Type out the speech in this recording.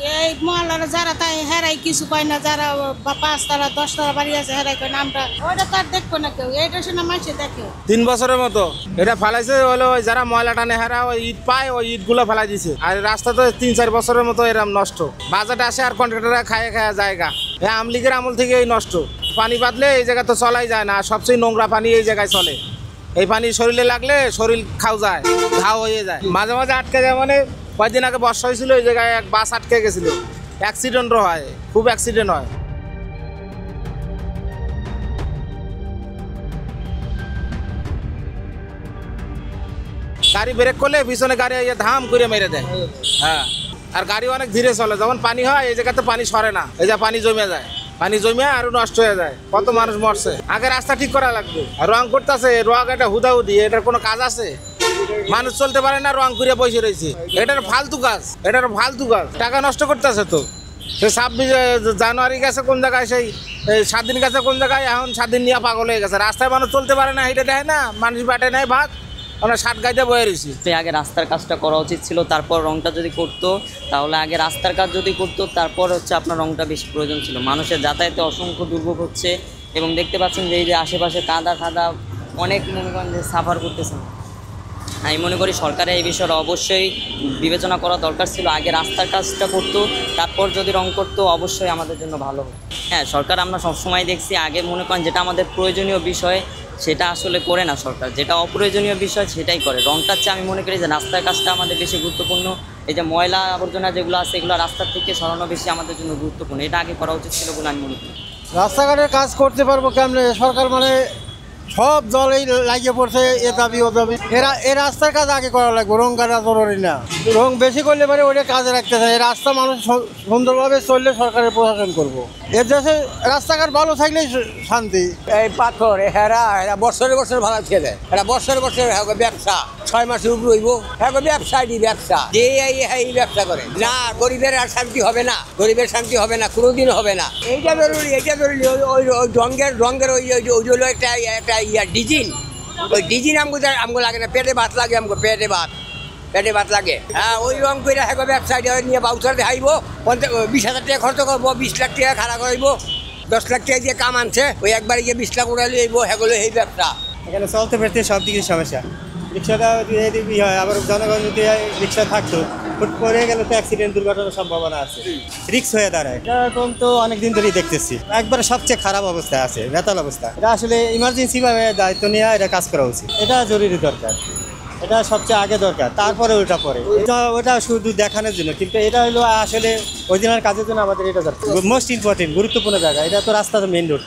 এই মহল্লার যারা তাই হেরাই কিছু পায় না, যারা 5 তলা 10 তলা বাড়ি আছে হেরাই কয় নামটা ওইটা তো আর দেখবো না কেউ, এইটা শুনে মানুষে দেখে। 3 বছরের মতো এটা ফেলাইছে, হলো ওই যারা ময়লা টানে হেরা ওই ইট পায় ওই ইট গুলো ফেলাই দিছে। আর রাস্তা তো 3-4 বছরের মতো এরকম নষ্ট, বাজেট আসে আর কন্ট্রাক্টররা খায় জায়গা। হ্যাঁ, আওয়ামী লীগের আমল থেকে এই নষ্ট। পানি বাদলে এই জায়গা তো চলাই যায় না, সবচেয়ে নোংরা পানি এই জায়গায় চলে। এই পানি শরীরে লাগলে শরীর খাও যায়, ঘাও হয়ে যায়, মাঝে মাঝে আটকে যায়। মানে কয়েকদিন আগে বর্ষা হয়েছিল, এই জায়গায় এক বাস আটকে গেছিল, অ্যাক্সিডেন্টও হয়, খুব অ্যাক্সিডেন্ট হয়। গাড়ি ব্রেক করলে পিছনে গাড়ি ধাম করে মেরে দেয়। হ্যাঁ, আর গাড়ি অনেক ধীরে চলে। যখন পানি হয় এই জায়গাতে পানি সরে না, এই যে পানি জমে যায়, পানি জমে আরো নষ্ট হয়ে যায়, কত মানুষ মরছে। আগে রাস্তা ঠিক করা লাগবে। আর রং করতেছে, রং এটা হুদাহুদি, এটার কোনো কাজ আছে? মানুষ চলতে পারে না, রং করে বসে রয়েছে। এটার ফালতু কাজ, এটার ফালতু কাজ, টাকা নষ্ট করতেছে তো। সে 26 জানুয়ারি গেছে কোন জায়গায়, সেই 7 দিন গেছে কোন জায়গায়, এখন 7 দিন নিয়ে পাগল হয়ে গেছে। রাস্তায় মানুষ চলতে পারে না, এটা দেয় না, মানুষ বাটে নেয় ভাত, আমরা 60 গাইতে বয়ে রয়েছি। আগে রাস্তার কাজটা করা উচিত ছিল, তারপর রংটা যদি করতো, তাহলে আগে রাস্তার কাজ যদি করতো তারপর আপনার রংটা বেশি প্রয়োজন ছিল। মানুষের যাতায়াতে অসংখ্য দুর্ভোগ হচ্ছে এবং দেখতে পাচ্ছেন যে এই যে আশেপাশে কাদা খাদা অনেক মনে করেন যে সাফার করতেছেন। আমি মনে করি সরকারের এই বিষয়টা অবশ্যই বিবেচনা করা দরকার ছিল। আগে রাস্তার কাজটা করতো, তারপর যদি রং করতো অবশ্যই আমাদের জন্য ভালো হতো। হ্যাঁ, সরকার আমরা সবসময় দেখছি আগে মনে করেন যেটা আমাদের প্রয়োজনীয় বিষয় সেটা আসলে করে না সরকার, যেটা অপ্রয়োজনীয় বিষয় সেটাই করে। রংটার চেয়ে আমি মনে করি যে রাস্তার কাজটা আমাদের বেশি গুরুত্বপূর্ণ। এই যে ময়লা আবর্জনা যেগুলো আছে এগুলো রাস্তার থেকে সরানো বেশি আমাদের জন্য গুরুত্বপূর্ণ, এটা আগে করা উচিত ছিল বলে আমি মনে করি। রাস্তাঘাটের কাজ করতে পারবো কেমনে? সরকার মানে সব দলেই লাগিয়ে পড়ছে, এ দাবি ও দাবি। এই রাস্তার কাজ আগে করা লাগবে, রং কাটা জরুরি না। রং বেশি করলে পারে ওইটা কাজে রাখতে চায়। এই রাস্তা মানুষ সুন্দরভাবে চললে সরকারের প্রশাসন করবো। এর দেশে রাস্তাঘাট ভালো থাকলেই শান্তি। এই পাথর এরা বছরে বছর ভাড়া ছেড়ে দেয়, এরা বছরে বছর ব্যবসা 6 মাসের উপর রইব, ব্যবসায়ী ব্যবসা যে এই ব্যবসা করে না। গরিবের আর শান্তি হবে না, গরিবের শান্তি হবে না, কোনোদিন হবে না। এইটা জরুরি, এইটা জরুরি। ওই রঙের ওই হলো একটা ডিজিন, ওই ডিজিন আমগো লাগে না, পেটে ভাত লাগে, আমগো পেটে ভাত লাগে। হ্যাঁ, ওই রং করে ব্যবসায়ী নিয়ে বাউচার দেখাইব, 20,000 টাকা খরচ করবো, 20 লাখ টাকা খাড়া করাইব, 10 লাখ টাকা দিয়ে কাম আনছে, ওই একবারে গিয়ে 20 লাখ উড়াইলে হ্যাগুলো এই ব্যবসা। এখানে চলতে ফিরতে সব দিকে সমস্যা। রিক্সাটা যদি হয়, আবার জনগণ যদি রিক্সা থাকতো, হুট করে গেলে তো অ্যাক্সিডেন্ট দুর্ঘটনার সম্ভাবনা আছে, রিক্স হয়ে দাঁড়ায়। এরকম তো অনেকদিন ধরেই দেখতেছি, একবারে সবচেয়ে খারাপ অবস্থায় আছে, বেতাল অবস্থা। এটা আসলে ইমার্জেন্সি ভাবে দায়িত্ব নিয়ে এটা কাজ করা উচিত, এটা জরুরি দরকার, এটা সবচেয়ে আগে দরকার, তারপরে ওটা পরে। ওটা শুধু দেখানোর জন্য, কিন্তু এটা হলো আসলে অরিজিনাল কাজের জন্য আমাদের এটা দরকার, মোস্ট ইম্পর্টেন্ট, গুরুত্বপূর্ণ জায়গা। এটা তো রাস্তা, তো মেইন রোড।